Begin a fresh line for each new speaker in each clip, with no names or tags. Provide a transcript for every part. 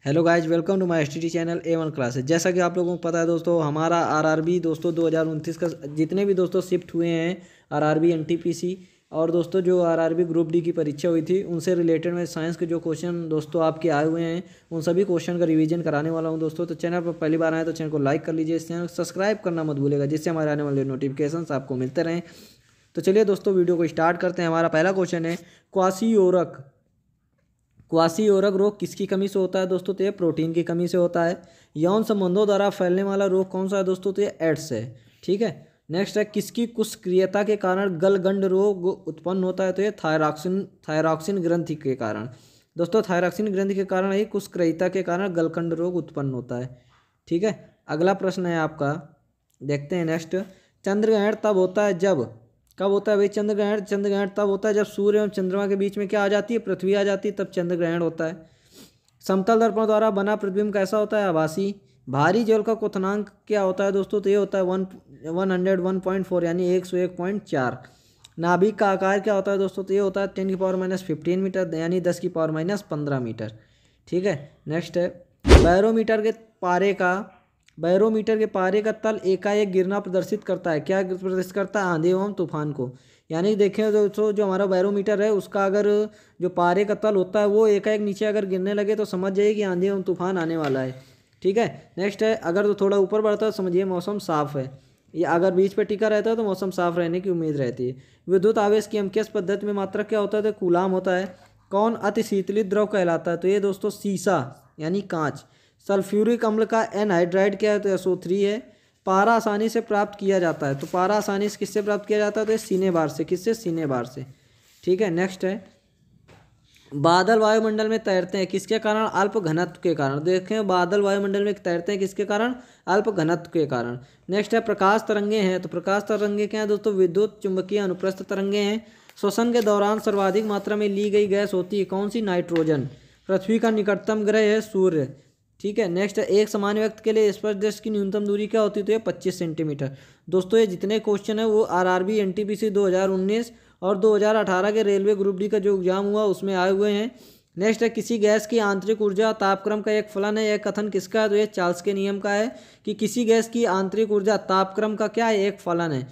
Hello guys, welcome to my STT channel A1 classes. जैसा कि आप लोगों को पता है दोस्तों, हमारा आरआरबी दोस्तों 2029 का जितने भी दोस्तों शिफ्ट हुए हैं आरआरबी एनटीपीसी और दोस्तों जो आरआरबी ग्रुप डी की परीक्षा हुई थी उनसे रिलेटेड में साइंस के जो क्वेश्चन दोस्तों आपके आए हुए हैं उन सभी क्वेश्चन का रिवीजन कराने वाला हूं दोस्तों। तो चैनल पर पहली बार आए तो चैनल को लाइक कर लीजिए, इस चैनल को सब्सक्राइब करना मत भूलिएगा जिससे हमारे आने वाले नोटिफिकेशन आपको मिलते रहें। तो चलिए दोस्तों वीडियो को स्टार्ट करते हैं। हमारा पहला क्वेश्चन है क्वासियोरक रोग किसकी कमी से होता है दोस्तों? तो ये प्रोटीन की कमी से होता है। यौन संबंधों द्वारा फैलने वाला रोग कौन सा है दोस्तों? तो ये एड्स है। ठीक है, नेक्स्ट है किसकी कुसक्रियता के कारण गलगंड रोग उत्पन्न होता है? तो ये थायरॉक्सिन ग्रंथि के कारण। दोस्तों थायरॉक्सिन ग्रंथि के कारण ही कुसक्रियता के कारण गलगंड रोग उत्पन्न होता है। ठीक है, अगला प्रश्न है आपका, देखते हैं नेक्स्ट। चंद्रग्रहण तब होता है जब, कब होता है भाई चंद्रग्रहण तब होता है जब सूर्य एवं चंद्रमा के बीच में क्या आ जाती है? पृथ्वी आ जाती है, तब चंद्रग्रहण होता है। समतल दर्पण द्वारा बना प्रतिबिंब कैसा होता है? आभासी। भारी जल का क्वथनांक क्या होता है दोस्तों? तो ये होता है 101.4 यानी 101.4। नाभिक का आकार क्या होता है दोस्तों? तो ये होता है 10⁻15 मीटर यानी 10⁻15 मीटर। ठीक है, नेक्स्ट है बैरोमीटर के पारे का तल एकाएक गिरना प्रदर्शित करता है। क्या प्रदर्शित करता है? आंधी एवं तूफान को। यानी देखें दोस्तों जो हमारा बैरोमीटर है उसका अगर जो पारे का तल होता है वो एकाएक नीचे अगर गिरने लगे तो समझ जाइए कि आंधी एवं तूफान आने वाला है। ठीक है, नेक्स्ट है अगर तो थोड़ा ऊपर बढ़ता है तो समझिए मौसम साफ है, या अगर बीच पे टिका रहता है तो मौसम साफ रहने की उम्मीद रहती है। विद्युत आवेश की अंकीय पद्धति में मात्रक क्या होता है? तो कूलाम होता है। कौन अति शीतलित द्रव कहलाता है? तो ये दोस्तों शीशा यानी कांच। सल्फ्यूरिक अम्ल का एनहाइड्राइड क्या है? तो SO3 है। पारा आसानी से प्राप्त किया जाता है, तो पारा आसानी से किससे प्राप्त किया जाता है? तो ये सीने बार से। किससे? सीने बार से। ठीक है, नेक्स्ट है बादल वायुमंडल में तैरते हैं किसके कारण? अल्प घनत्व के कारण। देखें बादल वायुमंडल में तैरते हैं किसके कारण? अल्प घनत्व के कारण। नेक्स्ट है प्रकाश तरंगे हैं, तो प्रकाश तरंगे क्या है दोस्तों? विद्युत चुंबकीय अनुप्रस्थ तरंगे हैं। श्वसन के दौरान सर्वाधिक मात्रा में ली गई गैस होती है कौन सी? नाइट्रोजन। पृथ्वी का निकटतम ग्रह है सूर्य। ठीक है, नेक्स्ट है एक सामान्य व्यक्ति के लिए स्पर्शदृष्टि की न्यूनतम दूरी क्या होती है? तो ये 25 सेंटीमीटर। दोस्तों ये जितने क्वेश्चन है वो आरआरबी एनटीपीसी 2019 और 2018 के रेलवे ग्रुप डी का जो एग्जाम हुआ उसमें आए हुए हैं। नेक्स्ट है किसी गैस की आंतरिक ऊर्जा तापक्रम का एक फलन है, यह कथन किसका है? तो ये चार्ल्स के नियम का है कि किसी गैस की आंतरिक ऊर्जा तापक्रम का क्या है? एक फलन है।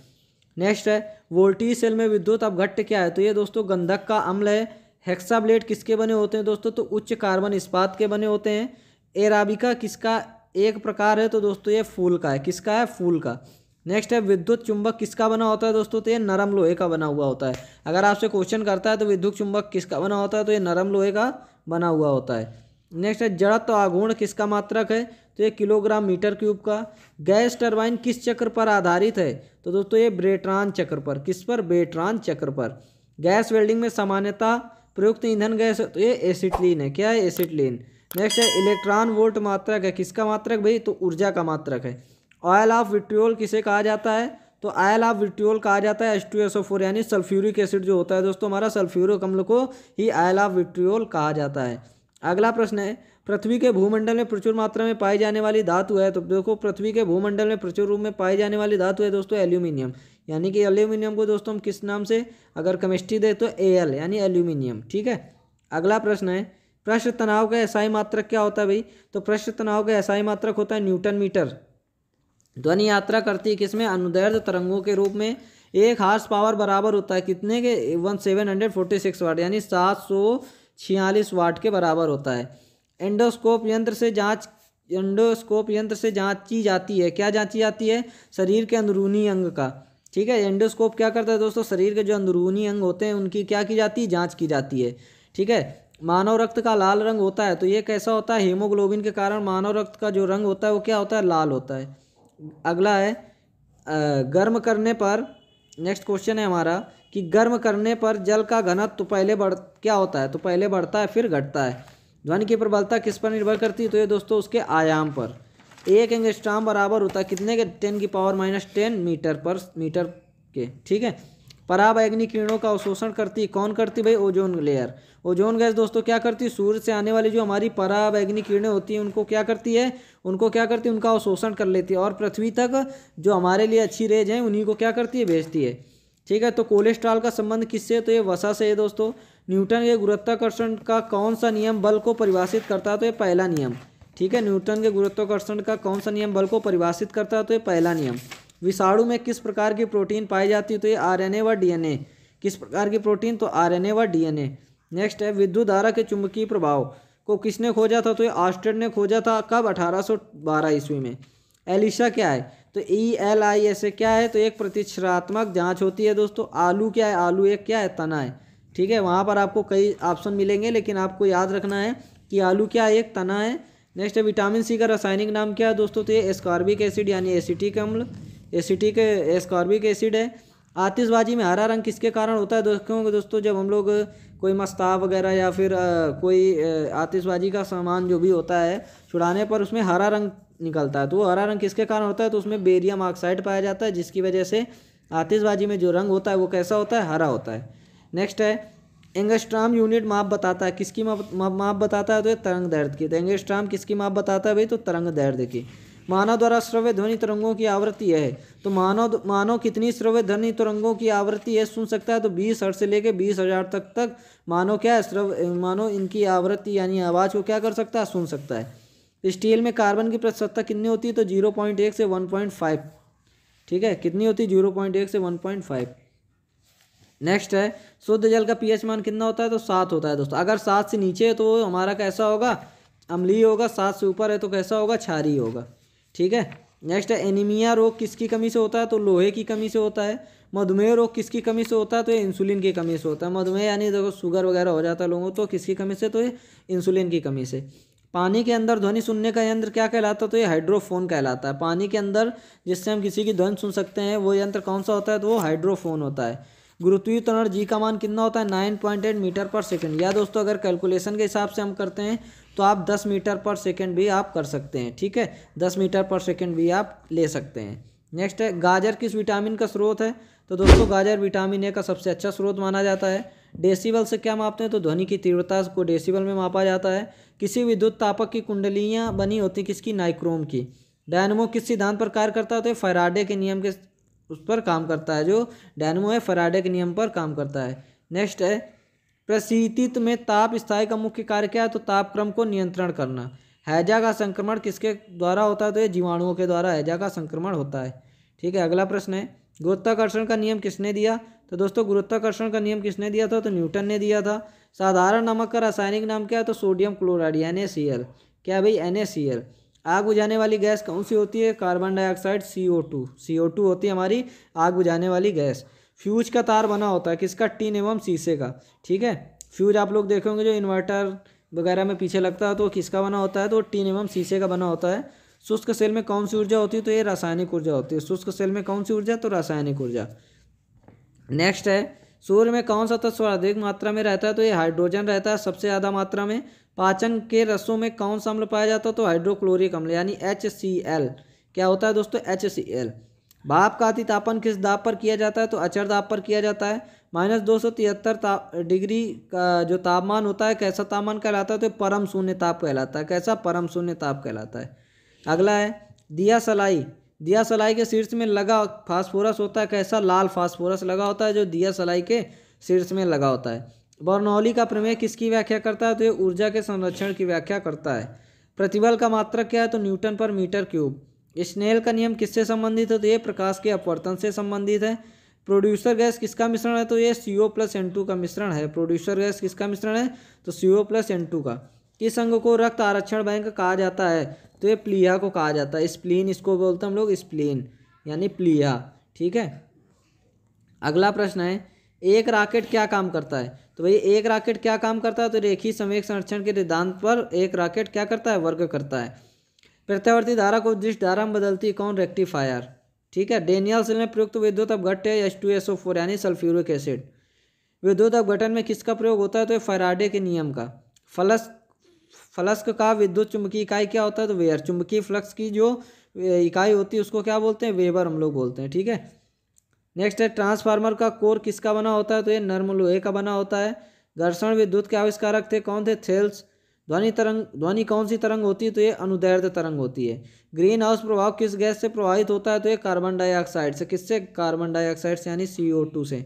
नेक्स्ट है वोल्टेज सेल में विद्युत अपघट्य क्या है? तो ये दोस्तों गंधक का अम्ल है। हेक्साब्लेड किसके बने होते हैं दोस्तों? तो उच्च कार्बन इस्पात के बने होते हैं। एराबिका किसका एक प्रकार है? तो दोस्तों ये फूल का है। किसका है? फूल का। नेक्स्ट है विद्युत चुंबक किसका बना होता है दोस्तों? तो ये नरम लोहे का बना हुआ होता है। अगर आपसे क्वेश्चन करता है तो विद्युत चुंबक किसका बना होता है? तो ये नरम लोहे का बना हुआ होता है। नेक्स्ट है जड़त्व आघूर्ण किसका मात्रक है? तो ये किलोग्राम मीटर क्यूब का। गैस टरबाइन किस चक्र पर आधारित है? तो दोस्तों ये ब्रेटॉन चक्र पर। किस पर? ब्रेटॉन चक्र पर। गैस वेल्डिंग में सामान्यतः प्रयुक्त ईंधन गैस तो ये एसिटिलीन है। क्या है? एसिटिलीन। नेक्स्ट है इलेक्ट्रॉन वोल्ट मात्रक है। किसका मात्रक भाई? तो ऊर्जा का मात्रक है। ऑयल ऑफ विट्रियोल किसे कहा जाता है? तो ऑयल ऑफ विट्रियोल कहा जाता है H2SO4 यानी सल्फ्यूरिक एसिड जो होता है दोस्तों हमारा सल्फ्यूरिक अम्ल को ही ऑयल ऑफ विट्रियोल कहा जाता है। अगला प्रश्न है पृथ्वी के भूमंडल में प्रचुर मात्रा में पाई जाने वाली धातु है। तो देखो पृथ्वी के भूमंडल में प्रचुर रूप में पाई जाने वाली धातु है दोस्तों एल्यूमिनियम। यानी कि एल्यूमिनियम को दोस्तों हम किस नाम से अगर केमिस्ट्री दे तो Al यानी एल्यूमिनियम। ठीक है, अगला प्रश्न है पृष्ठ तनाव का एसआई मात्रक क्या होता है भाई? तो पृष्ठ तनाव का एसआई मात्रक होता है न्यूटन मीटर। ध्वनि यात्रा करती है किसमें? अनुदैर्ध्य तरंगों के रूप में। एक हार्स पावर बराबर होता है कितने के? 1746 वाट यानी 746 वाट के बराबर होता है। एंडोस्कोप यंत्र से जांची जाती है। क्या जांची जाती है? शरीर के अंदरूनी अंग का। ठीक है, एंडोस्कोप क्या करता है दोस्तों? शरीर के जो अंदरूनी अंग होते हैं उनकी क्या की जाती है? जांच की जाती है। ठीक है, मानव रक्त का लाल रंग होता है, तो ये कैसा होता है? हीमोग्लोबिन के कारण मानव रक्त का जो रंग होता है वो क्या होता है? लाल होता है। अगला है गर्म करने पर, नेक्स्ट क्वेश्चन है हमारा कि गर्म करने पर जल का घनत्व तो पहले क्या होता है? तो पहले बढ़ता है फिर घटता है। ध्वनि की प्रबलता किस पर निर्भर करती है? तो ये दोस्तों उसके आयाम पर। 1 एंगस्ट्रॉम बराबर होता है कितने के? 10⁻10 मीटर के। ठीक है, पराबैंगनी किरणों का अवशोषण करती है कौन करती भाई? Ozone layer. ओजोन गैस दोस्तों क्या करती है? सूर्य से आने वाली जो हमारी पराबैंगनी किरणें होती हैं उनको क्या करती है? उनका अवशोषण कर लेती है और पृथ्वी तक जो हमारे लिए अच्छी रेज हैं उन्हीं को क्या करती है? भेजती है। ठीक है। तो कोलेस्ट्रॉल का संबंध किससे, तो ये वसा से है दोस्तों। न्यूटन के गुरुत्वाकर्षण का कौन सा नियम बल को परिभाषित करता है, तो ये पहला नियम। ठीक है, न्यूटन के गुरुत्वाकर्षण का कौन सा नियम बल को परिभाषित करता है, तो ये पहला नियम। विषाणु में किस प्रकार की प्रोटीन पाई जाती है, तो ये आरएनए व डीएनए। किस प्रकार की प्रोटीन, तो आरएनए व डीएनए। नेक्स्ट है विद्युत धारा के चुंबकीय प्रभाव को किसने खोजा था, तो ये ऑस्टेड ने खोजा था। कब, 1812 ईस्वी में। एलिसा क्या है, तो ELISA क्या है, तो एक प्रतिक्षात्मक जांच होती है दोस्तों। आलू क्या है, आलू एक क्या है, तना है। ठीक है, वहाँ पर आपको कई ऑप्शन मिलेंगे, लेकिन आपको याद रखना है कि आलू क्या है, एक तना है। नेक्स्ट है विटामिन सी का रासायनिक नाम क्या है दोस्तों, तो ये एस्कॉर्बिक एसिड यानी एसिटिक अम्ल, एसिटिक एस्कॉर्बिक एसिड है। आतिशबाजी में हरा रंग किसके कारण होता है दोस्तों, जब हम लोग कोई मस्ताब वगैरह या फिर कोई आतिशबाजी का सामान जो भी होता है छुड़ाने पर उसमें हरा रंग निकलता है, तो वो हरा रंग किसके कारण होता है, तो उसमें बेरियम ऑक्साइड पाया जाता है, जिसकी वजह से आतिशबाजी में जो रंग होता है वो कैसा होता है, हरा होता है। नेक्स्ट है एंगस्ट्रॉम यूनिट माप बताता है, किसकी माप बताता है, तो ये तरंग दैर्ध्य की। तो एंगस्ट्रॉम किसकी माप बताता है भाई, तो तरंग दैर्ध्य की। मानव द्वारा श्रव्य ध्वनि तरंगों की आवृत्ति है, तो मानव कितनी श्रव्य ध्वनि तरंगों की आवृत्ति है सुन सकता है, तो 20 हर्ट्ज से लेके 20,000 तक मानव क्या है, मानव इनकी आवृत्ति यानी आवाज़ को क्या कर सकता है, सुन सकता है। स्टील में कार्बन की प्रतिशतता कितनी होती है, तो 0.1 से 1.5। ठीक है, कितनी होती है, 0.1 से 1.5। नेक्स्ट है शुद्ध जल का pH मान कितना होता है, तो 7 होता है दोस्तों। अगर 7 से नीचे है तो हमारा कैसा होगा, अम्लीय होगा। 7 से ऊपर है तो कैसा होगा, क्षारीय होगा। ठीक है। नेक्स्ट है एनीमिया रोग किसकी कमी से होता है, तो लोहे की कमी से होता है। मधुमेह रोग किसकी कमी से होता है, तो ये इंसुलिन की कमी से होता है। मधुमेह यानी देखो शुगर वगैरह हो जाता है लोगों को, तो किसकी कमी से, तो ये इंसुलिन की कमी से। पानी के अंदर ध्वनि सुनने का यंत्र क्या कहलाता है, तो ये हाइड्रोफोन कहलाता है। पानी के अंदर जिससे हम किसी की ध्वनि सुन सकते हैं वो यंत्र कौन सा होता है, तो वो हाइड्रोफोन होता है। गुरुत्वीय त्वरण जी का मान कितना होता है, 9.8 मीटर पर सेकंड। या दोस्तों अगर कैलकुलेशन के हिसाब से हम करते हैं तो आप 10 मीटर पर सेकंड भी आप कर सकते हैं। ठीक है, 10 मीटर पर सेकंड भी आप ले सकते हैं। नेक्स्ट है गाजर किस विटामिन का स्रोत है, तो दोस्तों गाजर विटामिन ए का सबसे अच्छा स्रोत माना जाता है। डेसिबल से क्या मापते हैं, तो ध्वनि की तीव्रता को डेसिबल में मापा जाता है। किसी विद्युत तापक की कुंडलियाँ बनी होती किसकी, नाइक्रोम की। डायनमो किस सिद्धांत पर कार्य करता है, तो फैराडे के नियम के उस पर काम करता है। जो डायनमो है फैराडे के नियम पर काम करता है। नेक्स्ट है प्रशीतित में ताप स्थायी का मुख्य कार्य क्या है, तो तापक्रम को नियंत्रण करना। हैजा का संक्रमण किसके द्वारा होता है, तो ये जीवाणुओं के द्वारा हैजा का संक्रमण होता है। ठीक है, अगला प्रश्न है गुरुत्वाकर्षण का नियम किसने दिया, तो दोस्तों गुरुत्वाकर्षण का नियम किसने दिया था, तो न्यूटन ने दिया था। साधारण नमक का रासायनिक नाम क्या है, तो सोडियम क्लोराइड NaCl। क्या भाई, NaCl। आग बुझाने वाली गैस कौन सी होती है, कार्बन डाइऑक्साइड CO2 होती है हमारी आग बुझाने वाली गैस। फ्यूज का तार बना होता है किसका, टीन एवं शीशे का। ठीक है, फ्यूज आप लोग देखेंगे जो इन्वर्टर वगैरह में पीछे लगता है तो किसका बना होता है, तो टीन एवं शीशे का बना होता है। शुष्क सेल में कौन सी ऊर्जा होती है, तो ये रासायनिक ऊर्जा होती है। शुष्क सेल में कौन सी ऊर्जा, तो रासायनिक ऊर्जा। नेक्स्ट है सूर्य में कौन सा तत्व अधिक मात्रा में रहता है, तो ये हाइड्रोजन रहता है सबसे ज़्यादा मात्रा में। पाचन के रसों में कौन सा अम्ल पाया जाता है, तो हाइड्रोक्लोरिक अम्ल यानी HCl। क्या होता है दोस्तों, HCl। भाप का अति तापन किस दाब पर किया जाता है, तो अचर दाब पर किया जाता है। -273 डिग्री का जो तापमान होता है कैसा तापमान कहलाता है, तो परम शून्य ताप कहलाता है। कैसा, परम शून्य ताप कहलाता है। अगला है दिया सलाई के शीर्ष में लगा फास्फोरस होता है कैसा, लाल फास्फोरस लगा होता है जो दिया सलाई के शीर्ष में लगा होता है। बर्नौली का प्रमेय किसकी व्याख्या करता है, तो ये ऊर्जा के संरक्षण की व्याख्या करता है। प्रतिबल का मात्रक क्या है, तो न्यूटन पर मीटर क्यूब। स्नेल का नियम किससे संबंधित है, तो ये प्रकाश के अपवर्तन से संबंधित है। प्रोड्यूसर गैस किसका मिश्रण है, तो ये CO+N2 का मिश्रण है। प्रोड्यूसर गैस किसका मिश्रण है, तो CO+N2 का। किस अंग को रक्त आरक्षण बैंक कहा जाता है, तो ये प्लीहा को कहा जाता है। स्प्लीन इसको बोलते हैं हम लोग, स्प्लीन यानी प्लीहा। ठीक है, अगला प्रश्न है एक रॉकेट क्या काम करता है, तो भाई एक रॉकेट क्या काम करता है, तो रेखीय संवेग संरक्षण के सिद्धांत पर एक रॉकेट क्या करता है, वर्क करता है। प्रत्यावर्ती धारा को जिस धारा में बदलती है कौन, रेक्टिफायर। ठीक है, डेनियल सेल में प्रयुक्त विद्युत अपघट्य H2SO4 यानी सल्फ्यूरिक एसिड। विद्युत अपघटन में किसका प्रयोग होता है, तो फैराडे के नियम का। फ्लक्स का विद्युत चुंबकीय इकाई क्या होता है, तो वेबर। चुंबकीय फ्लक्स की जो इकाई होती है उसको क्या बोलते हैं, वेबर हम लोग बोलते हैं। ठीक है, नेक्स्ट है ट्रांसफार्मर का कोर किसका बना होता है, तो ये नर्म लोहे का बना होता है। घर्षण विद्युत के आविष्कारक थे कौन थे, थेल्स। ध्वनि कौन सी तरंग होती है? तो ये अनुदैर्ध्य तरंग होती है। ग्रीन हाउस प्रभाव किस गैस से प्रभावित होता है? तो ये कार्बन डाइऑक्साइड से। किससे? कार्बन डाइऑक्साइड से, यानी CO2 से।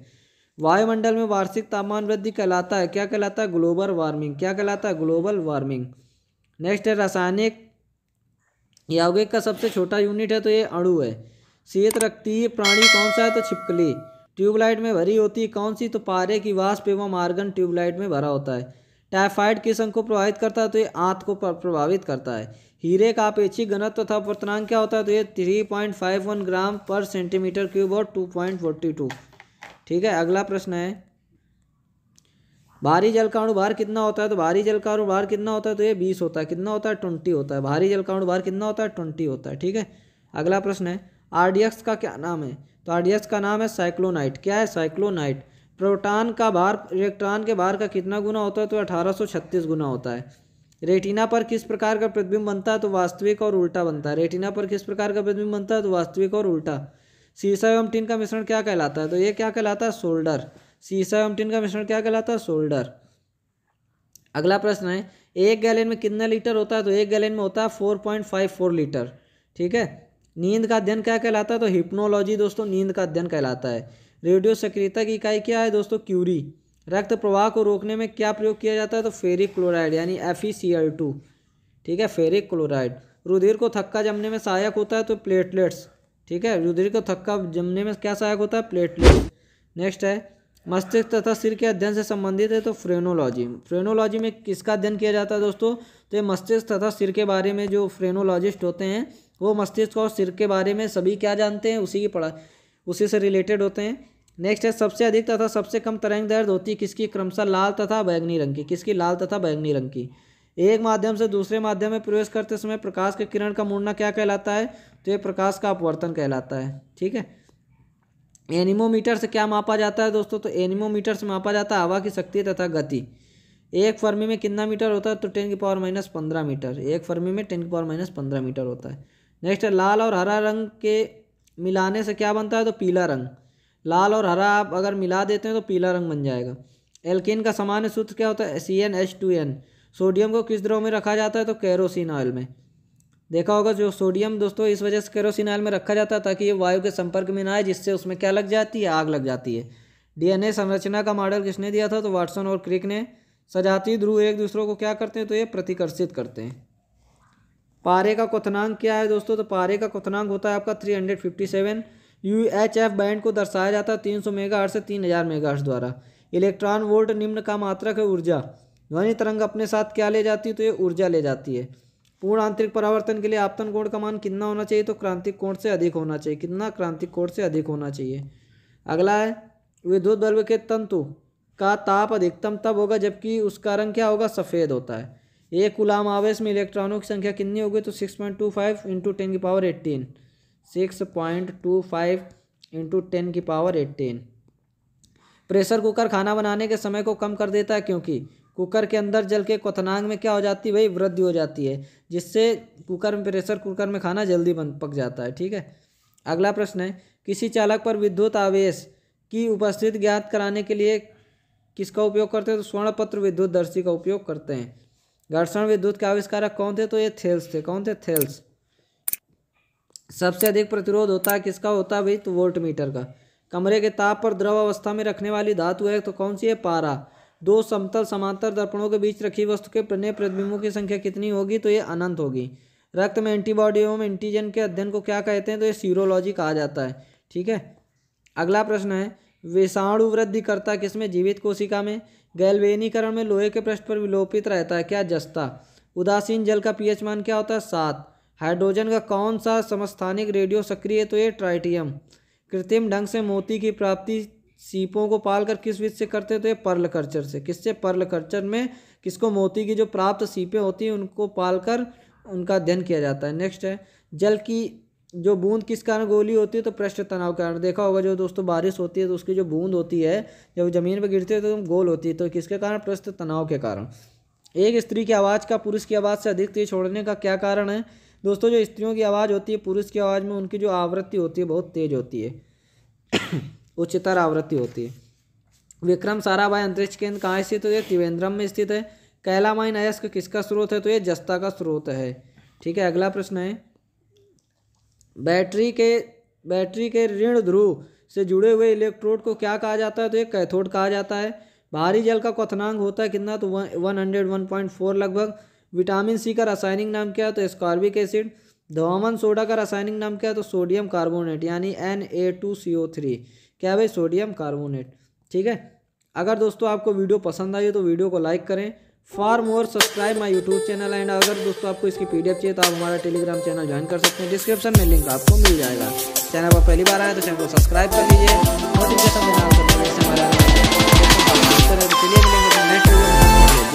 वायुमंडल में वार्षिक तापमान वृद्धि कहलाता है, क्या कहलाता है? Global warming. क्या कहलाता है? Global warming. नेक्स्ट है रासायनिक यौगिक का सबसे छोटा यूनिट है, तो ये अणु है। शीत रक्तीय प्राणी कौन सा है? तो छिपकली। ट्यूबलाइट में भरी होती है कौन सी? तो पारे की वाष्प एवं आर्गन ट्यूबलाइट में भरा होता है। टाइफाइड किस अंग को प्रभावित करता है? तो ये आंत को प्रभावित करता है। हीरे का अपेक्षिक घनत्व तथा अपवर्तनांक क्या होता है? तो ये 3.51 ग्राम पर सेंटीमीटर क्यूब और 2.42। ठीक है, अगला प्रश्न है, भारी जल का अणु भार कितना होता है? तो भारी जल का अणु भार कितना होता है? तो ये 20 होता है। कितना होता है? 20 होता है। भारी जल का अणु भार कितना होता है? 20 होता है। ठीक है, अगला प्रश्न है, RDX का क्या नाम है? तो RDX का नाम है साइक्लोनाइट। क्या है? साइक्लोनाइट। प्रोटॉन का भार इलेक्ट्रॉन के भार का कितना गुना होता है? तो 1836 गुना होता है। रेटिना पर किस प्रकार का प्रतिबिंब बनता है? तो वास्तविक और उल्टा बनता है। रेटिना पर किस प्रकार का प्रतिबिंब बनता है? तो वास्तविक और उल्टा। सीसा एवं टिन का मिश्रण क्या कहलाता है? तो ये क्या कहलाता है? सोल्डर। सीसा एवं टिन का मिश्रण क्या कहलाता है? सोल्डर। अगला प्रश्न है, एक गैलन में कितना लीटर होता है? तो एक गैलन में होता है 4.54 लीटर। ठीक है, नींद का अध्ययन क्या कहलाता है? तो हिप्नोलॉजी दोस्तों नींद का अध्ययन कहलाता है। रेडियो सक्रियता की इकाई क्या है दोस्तों? क्यूरी। रक्त प्रवाह को रोकने में क्या प्रयोग किया जाता है? तो फेरिक क्लोराइड यानी FeCl2। ठीक है, फेरिक क्लोराइड। रुधिर को थक्का जमने में सहायक होता है? तो प्लेटलेट्स। ठीक है, रुधिर को थक्का जमने में क्या सहायक होता है? प्लेटलेट्स। नेक्स्ट है, मस्तिष्क तथा सिर के अध्ययन से संबंधित है, तो फ्रेनोलॉजी। फ्रेनोलॉजी में किसका अध्ययन किया जाता है दोस्तों? तो ये मस्तिष्क तथा सिर के बारे में जो फ्रेनोलॉजिस्ट होते हैं वो मस्तिष्क और सिर के बारे में सभी क्या जानते हैं? उसी की पढ़ाई, उसी से रिलेटेड होते हैं। नेक्स्ट है, सबसे अधिक तथा सबसे कम तरंग दैर्ध्य होती है किसकी? क्रमशः लाल तथा बैगनी रंग की। किसकी? लाल तथा बैगनी रंग की। एक माध्यम से दूसरे माध्यम में प्रवेश करते समय प्रकाश के किरण का मुड़ना क्या कहलाता है? तो ये प्रकाश का अपवर्तन कहलाता है। ठीक है, एनीमोमीटर से क्या मापा जाता है दोस्तों? तो एनीमोमीटर से मापा जाता है हवा की शक्ति तथा गति। एक फर्मी में कितना मीटर होता है? तो 10⁻⁻15 मीटर। एक फर्मी में 10⁻⁻15 मीटर होता है। नेक्स्ट है, लाल और हरा रंग के मिलाने से क्या बनता है? तो पीला रंग। लाल और हरा आप अगर मिला देते हैं तो पीला रंग बन जाएगा। एल्कीन का सामान्य सूत्र क्या होता है? CnH2n। सोडियम को किस द्रव में रखा जाता है? तो केरोसिन ऑयल में। देखा होगा जो सोडियम दोस्तों इस वजह से केरोसिन ऑयल में रखा जाता है ताकि ये वायु के संपर्क में ना आए, जिससे उसमें क्या लग जाती है? आग लग जाती है। DNA संरचना का मॉडल किसने दिया था? तो वाटसन और क्रिक ने। सजातीय ध्रुव एक दूसरे को क्या करते हैं? तो ये प्रतिकर्षित करते हैं। पारे का क्वथनांक क्या है दोस्तों? तो पारे का क्वथनांक होता है आपका 357। UHF बैंड को दर्शाया जाता है 300 मेगाहर्ट्ज से 3000 मेगाहर्ट्ज द्वारा। इलेक्ट्रॉन वोल्ट निम्न का मात्रक है ऊर्जा। ध्वनि तरंग अपने साथ क्या ले जाती है? तो ये ऊर्जा ले जाती है। पूर्ण आंतरिक परावर्तन के लिए आपतन कोण का मान कितना होना चाहिए? तो क्रांतिक कोण से अधिक होना चाहिए। कितना? क्रांतिक कोण से अधिक होना चाहिए। अगला है, विद्युत बल्ब के तंतु का ताप अधिकतम तब होगा जबकि उसका रंग क्या होगा? सफ़ेद होता है। एक कूलाम आवेश में इलेक्ट्रॉनों की संख्या कितनी होगी? तो 6.25 × 10⁻18। 6.25 × 10⁻18। प्रेशर कुकर खाना बनाने के समय को कम कर देता है क्योंकि कुकर के अंदर जल के क्वथनांक में क्या हो जाती है भाई? वृद्धि हो जाती है, जिससे प्रेशर कुकर में खाना जल्दी पक जाता है। ठीक है, अगला प्रश्न है, किसी चालक पर विद्युत आवेश की उपस्थिति ज्ञात कराने के लिए किसका उपयोग करते हैं? तो स्वर्णपत्र विद्युतदर्शी का उपयोग करते हैं। घर्षण विद्युत के आविष्कारक कौन थे? तो ये थेल्स थे। कौन थे? थेल्स। सबसे अधिक प्रतिरोध होता है किसका होता है भाई? तो वोल्टमीटर का। कमरे के ताप पर द्रव अवस्था में रखने वाली धातु है तो कौन सी है? पारा। दो समतल समांतर दर्पणों के बीच रखी वस्तु के बने प्रतिबिंबों की संख्या कितनी होगी? तो ये अनंत होगी। रक्त में एंटीबॉडी एवं एंटीजन के अध्ययन को क्या कहते हैं? तो ये सीरोलॉजी कहा जाता है। ठीक है, अगला प्रश्न है, विषाणु वृद्धि करता है किसमें? जीवित कोशिका में। गैल्वेनीकरण में लोहे के पृष्ठ पर विलोपित रहता है क्या? जस्ता। उदासीन जल का pH मान क्या होता है? 7। हाइड्रोजन का कौन सा समस्थानिक रेडियो सक्रिय है? तो ये ट्राइटियम। कृत्रिम ढंग से मोती की प्राप्ति सीपों को पालकर किस विधि से करते हैं? तो ये पर्ल कल्चर से। किससे? पर्ल कल्चर में किसको? मोती की जो प्राप्त सीपें होती हैं उनको पालकर उनका अध्ययन किया जाता है। नेक्स्ट है, जल की जो बूंद किस कारण गोली होती है? तो पृष्ठ तनाव के कारण। देखा होगा जो दोस्तों बारिश होती है तो उसकी जो बूंद होती है जब ज़मीन पर गिरती है तो गोल होती है, तो किसके कारण? पृष्ठ तनाव के कारण। एक स्त्री की आवाज़ का पुरुष की आवाज़ से अधिक तेज छोड़ने का क्या कारण है? दोस्तों जो स्त्रियों की आवाज़ होती है पुरुष की आवाज़ में उनकी जो आवृत्ति होती है बहुत तेज होती है उच्चतर आवृत्ति होती है। विक्रम साराभाई अंतरिक्ष केंद्र कहाँ स्थित है? तो ये त्रिवेंद्रम में स्थित है। कैलामाइन अयस्क किसका स्रोत है? तो ये जस्ता का स्रोत है। ठीक है, अगला प्रश्न है, बैटरी के ऋण ध्रुव से जुड़े हुए इलेक्ट्रोड को क्या कहा जाता है? तो ये कैथोड कहा जाता है। भारी जल का क्वथनांक होता है कितना? तो 101.4 लगभग। विटामिन सी का रासायनिक नाम क्या है? तो एस्कॉर्बिक एसिड। धवामन सोडा का रासायनिक नाम क्या है? तो सोडियम कार्बोनेट यानी Na2CO3। क्या है भाई? Sodium carbonate. ठीक है, अगर दोस्तों आपको वीडियो पसंद आई तो वीडियो को लाइक करें। For more subscribe my YouTube channel and अगर दोस्तों आपको इसकी PDF चाहिए तो आप हमारा टेलीग्राम चैनल ज्वाइन कर सकते हैं, डिस्क्रिप्शन में लिंक आपको मिल जाएगा। चैनल पर पहली बार आए तो चैनल को सब्सक्राइब कर लीजिए, नोटिफिकेशन देना। चलिए मिलेंगे नेक्स्ट वीडियो में।